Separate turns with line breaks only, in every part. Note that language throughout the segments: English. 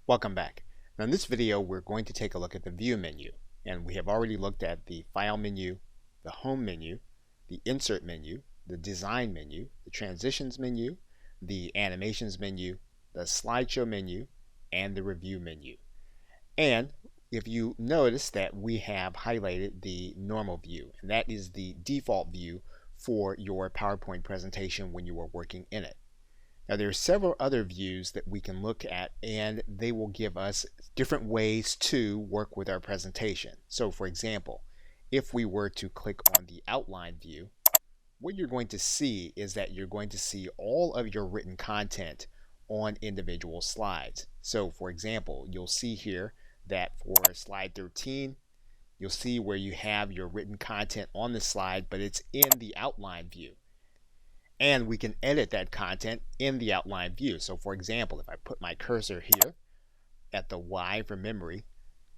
Welcome back. Now in this video we're going to take a look at the View menu, and we have already looked at the File menu, the Home menu, the Insert menu, the Design menu, the Transitions menu, the Animations menu, the Slideshow menu, and the Review menu. And if you notice that we have highlighted the Normal View, and that is the default view for your PowerPoint presentation when you are working in it. Now there are several other views that we can look at, and they will give us different ways to work with our presentation. So for example, if we were to click on the Outline view, what you're going to see is that you're going to see all of your written content on individual slides. So for example, you'll see here that for slide 13, you'll see where you have your written content on the slide, but it's in the Outline view. And we can edit that content in the Outline view. So for example, if I put my cursor here at the Y for memory,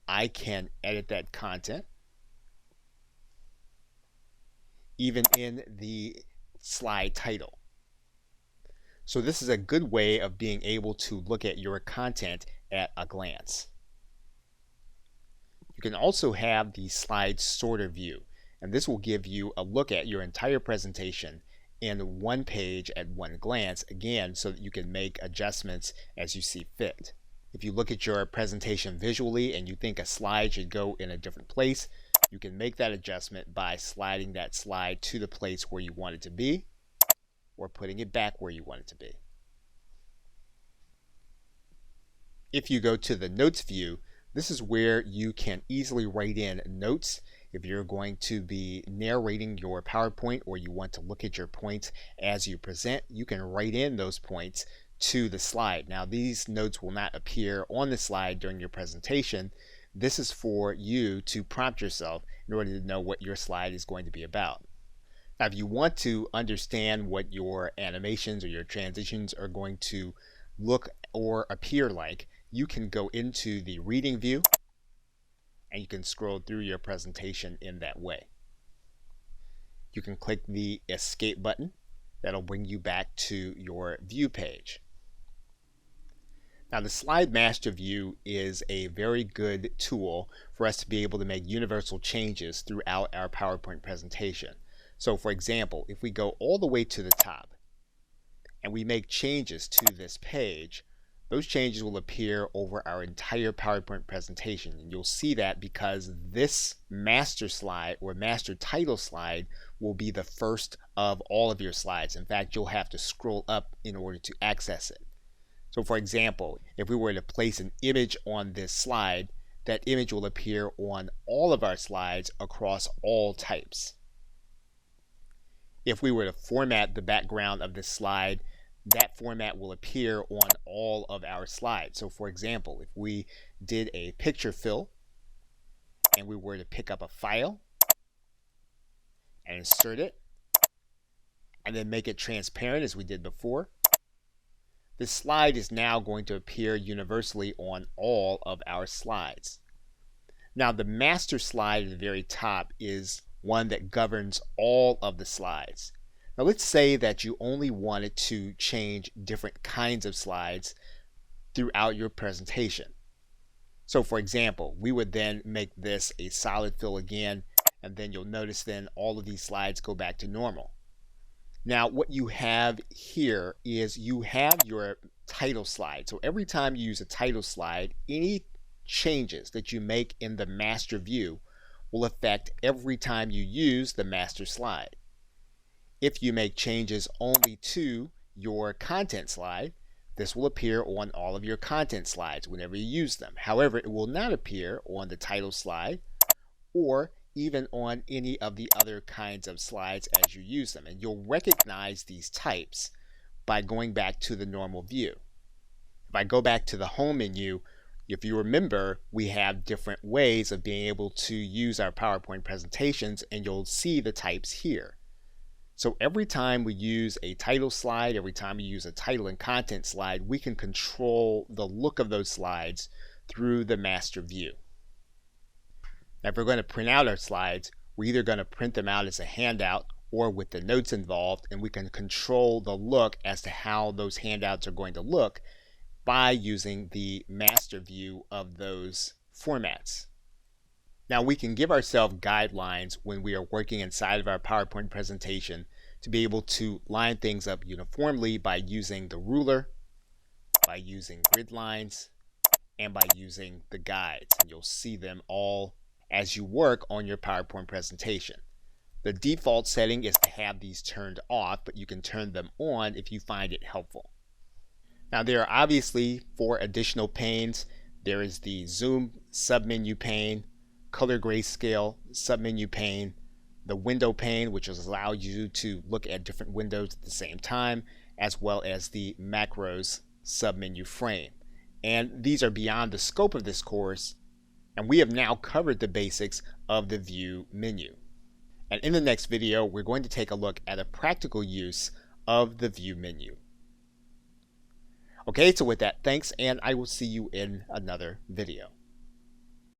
I can edit that content even in the slide title. So this is a good way of being able to look at your content at a glance. You can also have the slide sorter view, and this will give you a look at your entire presentation in one page at one glance, again, so that you can make adjustments as you see fit. If you look at your presentation visually and you think a slide should go in a different place, you can make that adjustment by sliding that slide to the place where you want it to be, or putting it back where you want it to be. If you go to the Notes view, this is where you can easily write in notes. If you're going to be narrating your PowerPoint or you want to look at your points as you present, you can write in those points to the slide. Now these notes will not appear on the slide during your presentation. This is for you to prompt yourself in order to know what your slide is going to be about. Now if you want to understand what your animations or your transitions are going to look or appear like, you can go into the Reading view and you can scroll through your presentation in that way. You can click the Escape button. That'll bring you back to your view page. Now the Slide Master view is a very good tool for us to be able to make universal changes throughout our PowerPoint presentation. So for example, if we go all the way to the top and we make changes to this page, those changes will appear over our entire PowerPoint presentation. And you'll see that because this master slide or master title slide will be the first of all of your slides. In fact, you'll have to scroll up in order to access it. So for example, if we were to place an image on this slide, that image will appear on all of our slides across all types. If we were to format the background of this slide, that format will appear on all of our slides. So for example, if we did a picture fill and we were to pick up a file and insert it and then make it transparent as we did before, this slide is now going to appear universally on all of our slides. Now the master slide at the very top is one that governs all of the slides. Now let's say that you only wanted to change different kinds of slides throughout your presentation. So for example, we would then make this a solid fill again, and then you'll notice then all of these slides go back to normal. Now what you have here is you have your title slide. So every time you use a title slide, any changes that you make in the master view will affect every time you use the master slide. If you make changes only to your content slide, this will appear on all of your content slides whenever you use them. However, it will not appear on the title slide or even on any of the other kinds of slides as you use them. And you'll recognize these types by going back to the normal view. If I go back to the Home menu, if you remember, we have different ways of being able to use our PowerPoint presentations, and you'll see the types here. So every time we use a title slide, every time we use a title and content slide, we can control the look of those slides through the master view. Now if we're going to print out our slides, we're either going to print them out as a handout or with the notes involved, and we can control the look as to how those handouts are going to look by using the master view of those formats. Now we can give ourselves guidelines when we are working inside of our PowerPoint presentation to be able to line things up uniformly by using the ruler, by using grid lines, and by using the guides. And you'll see them all as you work on your PowerPoint presentation. The default setting is to have these turned off, but you can turn them on if you find it helpful. Now there are obviously 4 additional panes. There is the zoom submenu pane, color grayscale submenu pane, the window pane, which will allow you to look at different windows at the same time, as well as the macros submenu frame. And these are beyond the scope of this course, and we have now covered the basics of the view menu. And in the next video, we're going to take a look at a practical use of the view menu. Okay, so with that, thanks, and I will see you in another video.